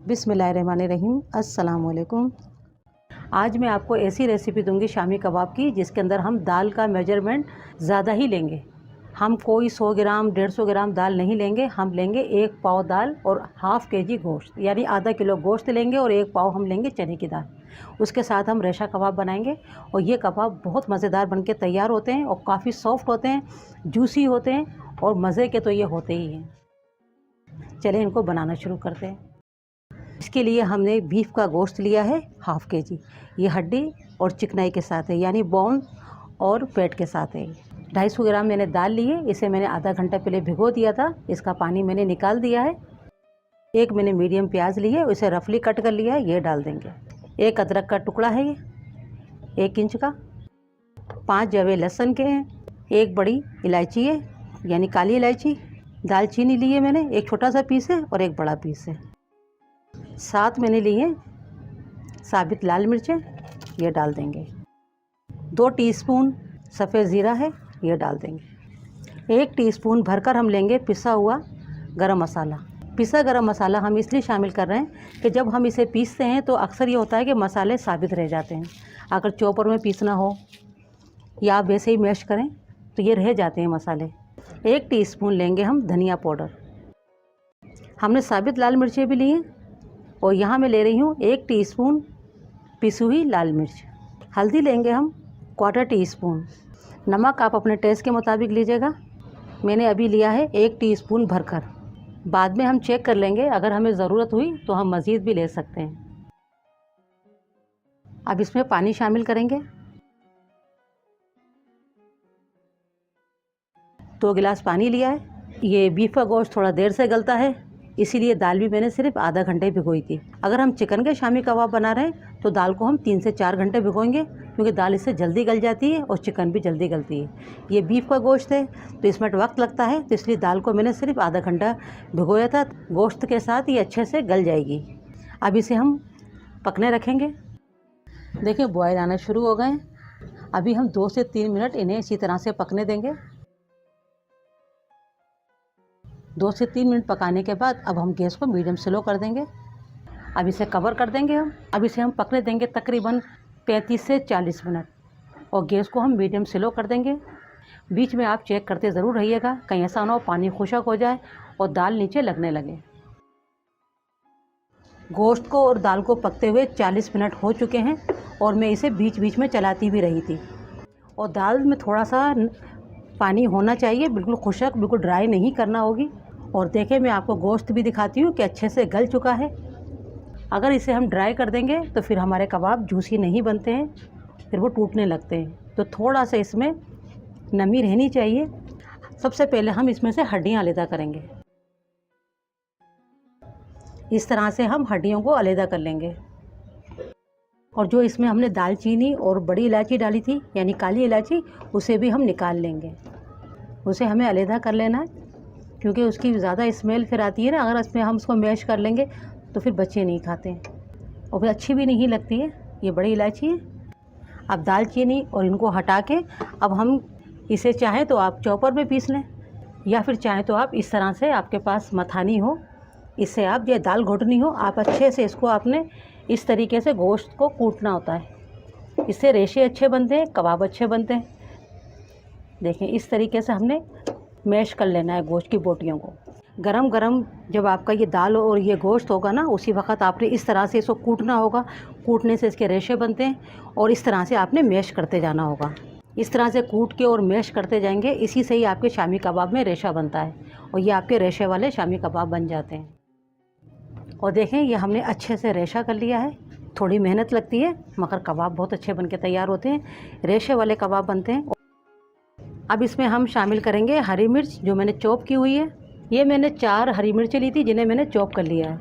बिस्मिल्लाहिर्रहमानिर्रहीम। अस्सलाम वालेकुम। आज मैं आपको ऐसी रेसिपी दूंगी शामी कबाब की जिसके अंदर हम दाल का मेजरमेंट ज़्यादा ही लेंगे। हम कोई 100 ग्राम 150 ग्राम दाल नहीं लेंगे। हम लेंगे 1 पाव दाल और हाफ़ केजी गोश्त, यानी आधा किलो गोश्त लेंगे और 1 पाव हम लेंगे चने की दाल। उसके साथ हम रेशा कबाब बनाएंगे और ये कबाब बहुत मज़ेदार बनके तैयार होते हैं और काफ़ी सॉफ्ट होते हैं, जूसी होते हैं और मज़े के तो ये होते ही हैं। चलिए इनको बनाना शुरू करते हैं। इसके लिए हमने बीफ का गोश्त लिया है हाफ़ केजी। ये हड्डी और चिकनाई के साथ है, यानी बोन और पेट के साथ है। 250 ग्राम मैंने दाल ली है। इसे मैंने आधा घंटा पहले भिगो दिया था। इसका पानी मैंने निकाल दिया है। एक मैंने मीडियम प्याज ली है, उसे रफली कट कर लिया है, ये डाल देंगे। एक अदरक का टुकड़ा है ये 1 इंच का। 5 जवे लहसुन के हैं। एक बड़ी इलायची है, यानी काली इलायची। दालचीनी ली है मैंने, एक छोटा सा पीस है और एक बड़ा पीस है। 7 मैंने ली हैं साबित लाल मिर्चें, ये डाल देंगे। 2 टीस्पून सफ़ेद ज़ीरा है, ये डाल देंगे। 1 टीस्पून भरकर हम लेंगे पिसा हुआ गरम मसाला। पिसा गरम मसाला हम इसलिए शामिल कर रहे हैं कि जब हम इसे पीसते हैं तो अक्सर ये होता है कि मसाले साबित रह जाते हैं। अगर चॉपर में पीसना हो या आप वैसे ही मैश करें तो ये रह जाते हैं मसाले। 1 टीस्पून लेंगे हम धनिया पाउडर। हमने साबित लाल मिर्चें भी ली हैं और यहाँ मैं ले रही हूँ 1 टीस्पून पिसी हुई लाल मिर्च। हल्दी लेंगे हम 1/4 टीस्पून। नमक आप अपने टेस्ट के मुताबिक लीजिएगा। मैंने अभी लिया है 1 टीस्पून भरकर। बाद में हम चेक कर लेंगे, अगर हमें ज़रूरत हुई तो हम मज़ीद भी ले सकते हैं। अब इसमें पानी शामिल करेंगे। 2 गिलास पानी लिया है। ये बीफ का गोश्त थोड़ा देर से गलता है, इसीलिए दाल भी मैंने सिर्फ आधा घंटे भिगोई थी। अगर हम चिकन के शामी कबाब बना रहे हैं तो दाल को हम 3 से 4 घंटे भिगोएंगे, क्योंकि दाल इससे जल्दी गल जाती है और चिकन भी जल्दी गलती है। ये बीफ का गोश्त है तो इसमें वक्त लगता है, तो इसलिए दाल को मैंने सिर्फ आधा घंटा भिगोया था। गोश्त के साथ ये अच्छे से गल जाएगी। अब इसे हम पकने रखेंगे। देखिए बॉयल आना शुरू हो गए हैं। अभी हम 2 से 3 मिनट इन्हें इसी तरह से पकने देंगे। 2 से 3 मिनट पकाने के बाद अब हम गैस को मीडियम स्लो कर देंगे। अब इसे कवर कर देंगे हम। अब इसे हम पकने देंगे तकरीबन 35 से 40 मिनट और गैस को हम मीडियम स्लो कर देंगे। बीच में आप चेक करते ज़रूर रहिएगा, कहीं ऐसा ना हो पानी खुशक हो जाए और दाल नीचे लगने लगे। गोश्त को और दाल को पकते हुए 40 मिनट हो चुके हैं और मैं इसे बीच बीच में चलाती भी रही थी। और दाल में थोड़ा सा पानी होना चाहिए, बिल्कुल खुशक, बिल्कुल ड्राई नहीं करना होगी। और देखें मैं आपको गोश्त भी दिखाती हूँ कि अच्छे से गल चुका है। अगर इसे हम ड्राई कर देंगे तो फिर हमारे कबाब जूसी नहीं बनते हैं, फिर वो टूटने लगते हैं। तो थोड़ा सा इसमें नमी रहनी चाहिए। सबसे पहले हम इसमें से हड्डियाँ अलग करेंगे। इस तरह से हम हड्डियों को अलग कर लेंगे। और जो इसमें हमने दालचीनी और बड़ी इलायची डाली थी, यानी काली इलायची, उसे भी हम निकाल लेंगे। उसे हमें अलग कर लेना है, क्योंकि उसकी ज़्यादा स्मेल फिर आती है ना। अगर इसमें हम उसको मैश कर लेंगे तो फिर बच्चे नहीं खाते हैं और फिर अच्छी भी नहीं लगती है। ये बड़ी इलायची है। अब दालचीनी और इनको हटा के अब हम इसे चाहें तो आप चॉपर में पीस लें, या फिर चाहें तो आप इस तरह से, आपके पास मथानी हो, इससे आप ये दाल घोटनी हो, आप अच्छे से इसको आपने इस तरीके से गोश्त को कूटना होता है। इससे रेशे अच्छे बनते हैं, कबाब अच्छे बनते हैं। देखें इस तरीके से हमने मैश कर लेना है गोश्त की बोटियों को। गरम गरम जब आपका ये दाल और ये गोश्त होगा ना, उसी वक्त आपने इस तरह से इसको कूटना होगा। कूटने से इसके रेशे बनते हैं और इस तरह से आपने मैश करते जाना होगा। इस तरह से कूट के और मैश करते जाएंगे, इसी से ही आपके शामी कबाब में रेशा बनता है और ये आपके रेशे वाले शामी कबाब बन जाते हैं। और देखें ये हमने अच्छे से रेशा कर लिया है। थोड़ी मेहनत लगती है मगर कबाब बहुत अच्छे बन के तैयार होते हैं, रेशे वाले कबाब बनते हैं। अब इसमें हम शामिल करेंगे हरी मिर्च, जो मैंने चॉप की हुई है। ये मैंने 4 हरी मिर्चें ली थी जिन्हें मैंने चॉप कर लिया है।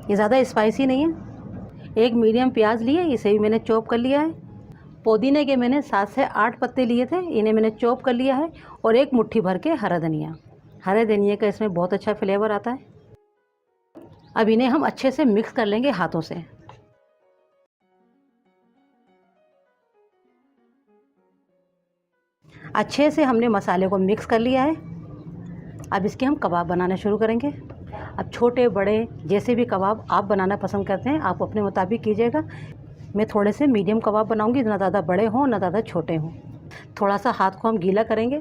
ये ज़्यादा स्पाइसी नहीं है। 1 मीडियम प्याज लिए, इसे भी मैंने चॉप कर लिया है। पुदीने के मैंने 7 से 8 पत्ते लिए थे, इन्हें मैंने चॉप कर लिया है। और 1 मुट्ठी भर के हरा धनिया। हरे धनिया का इसमें बहुत अच्छा फ्लेवर आता है। अब इन्हें हम अच्छे से मिक्स कर लेंगे हाथों से। अच्छे से हमने मसाले को मिक्स कर लिया है। अब इसके हम कबाब बनाना शुरू करेंगे। अब छोटे बड़े जैसे भी कबाब आप बनाना पसंद करते हैं आप अपने मुताबिक कीजिएगा। मैं थोड़े से मीडियम कबाब बनाऊंगी, ना ज़्यादा बड़े हों ना ज़्यादा छोटे हों। थोड़ा सा हाथ को हम गीला करेंगे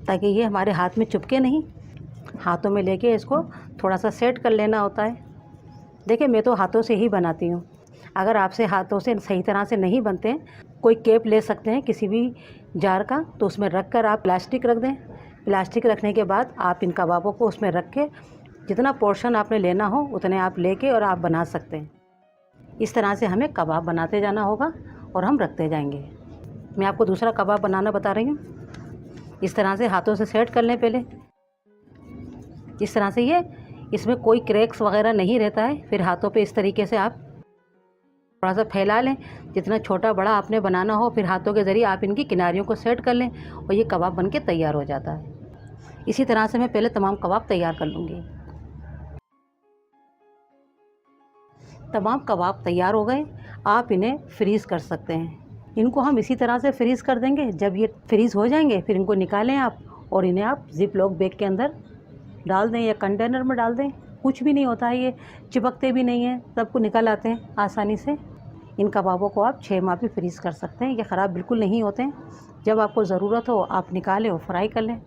ताकि ये हमारे हाथ में चुपके नहीं। हाथों में लेके इसको थोड़ा सा सेट कर लेना होता है। देखिए मैं तो हाथों से ही बनाती हूँ। अगर आपसे हाथों से सही तरह से नहीं बनते हैं, कोई केप ले सकते हैं किसी भी जार का, तो उसमें रख कर आप प्लास्टिक रख दें। प्लास्टिक रखने के बाद आप इन कबाबों को उसमें रख के जितना पोर्शन आपने लेना हो उतने आप लेके और आप बना सकते हैं। इस तरह से हमें कबाब बनाते जाना होगा और हम रखते जाएंगे। मैं आपको दूसरा कबाब बनाना बता रही हूँ। इस तरह से हाथों से सेट कर लें पहले। इस तरह से ये इसमें कोई क्रैक्स वगैरह नहीं रहता है। फिर हाथों पे इस तरीके से आप थोड़ा सा फैला लें, जितना छोटा बड़ा आपने बनाना हो। फिर हाथों के ज़रिए आप इनकी किनारियों को सेट कर लें और ये कबाब बन के तैयार हो जाता है। इसी तरह से मैं पहले तमाम कबाब तैयार कर लूँगी। तमाम कबाब तैयार हो गए। आप इन्हें फ्रीज़ कर सकते हैं। इनको हम इसी तरह से फ्रीज़ कर देंगे। जब ये फ्रीज़ हो जाएंगे फिर इनको निकालें आप और इन्हें आप ज़िप लॉक बैग के अंदर डाल दें या कंटेनर में डाल दें। कुछ भी नहीं होता है, ये चिपकते भी नहीं हैं, सबको निकल आते हैं आसानी से। इन कबाबों को आप 6 माह भी फ्रीज़ कर सकते हैं, ये ख़राब बिल्कुल नहीं होते हैं। जब आपको ज़रूरत हो आप निकालें और फ्राई कर लें।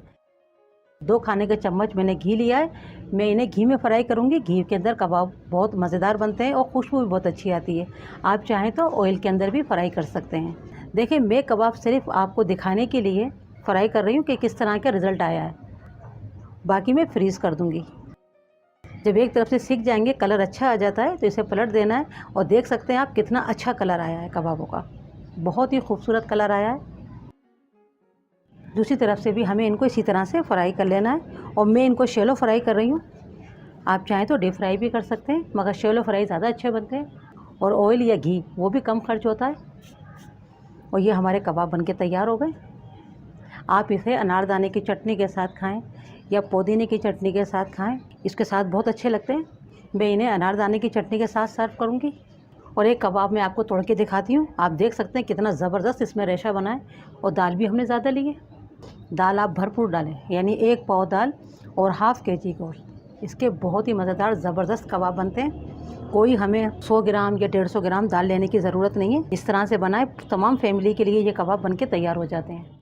2 खाने के चम्मच मैंने घी लिया है। मैं इन्हें घी में फ्राई करूँगी। घी के अंदर कबाब बहुत मज़ेदार बनते हैं और खुशबू भी बहुत अच्छी आती है। आप चाहें तो ऑयल के अंदर भी फ्राई कर सकते हैं। देखिए मैं कबाब सिर्फ आपको दिखाने के लिए फ्राई कर रही हूँ कि किस तरह का रिज़ल्ट आया है। बाकी मैं फ्रीज़ कर दूँगी। जब एक तरफ से सिक जाएंगे, कलर अच्छा आ जाता है, तो इसे पलट देना है और देख सकते हैं आप कितना अच्छा कलर आया है कबाबों का। बहुत ही खूबसूरत कलर आया है। दूसरी तरफ से भी हमें इनको इसी तरह से फ्राई कर लेना है और मैं इनको शैलो फ्राई कर रही हूँ। आप चाहें तो डीप फ्राई भी कर सकते हैं, मगर शैलो फ्राई ज़्यादा अच्छे बनते हैं और ऑयल या घी वो भी कम खर्च होता है। और ये हमारे कबाब बनके तैयार हो गए। आप इसे अनारदाने की चटनी के साथ खाएं या पुदीने की चटनी के साथ खाएं, इसके साथ बहुत अच्छे लगते हैं। मैं इन्हें अनारदाने की चटनी के साथ सर्व करूँगी। और एक कबाब मैं आपको तोड़ के दिखाती हूँ। आप देख सकते हैं कितना ज़बरदस्त इसमें रेशा बना है। और दाल भी हमने ज़्यादा ली है। दाल आप भरपूर डालें, यानी 1 पाव दाल और ½ kg गोश्त। इसके बहुत ही मज़ेदार ज़बरदस्त कबाब बनते हैं। कोई हमें 100 ग्राम या 150 ग्राम दाल लेने की ज़रूरत नहीं है। इस तरह से बनाए तमाम फैमिली के लिए ये कबाब बनके तैयार हो जाते हैं।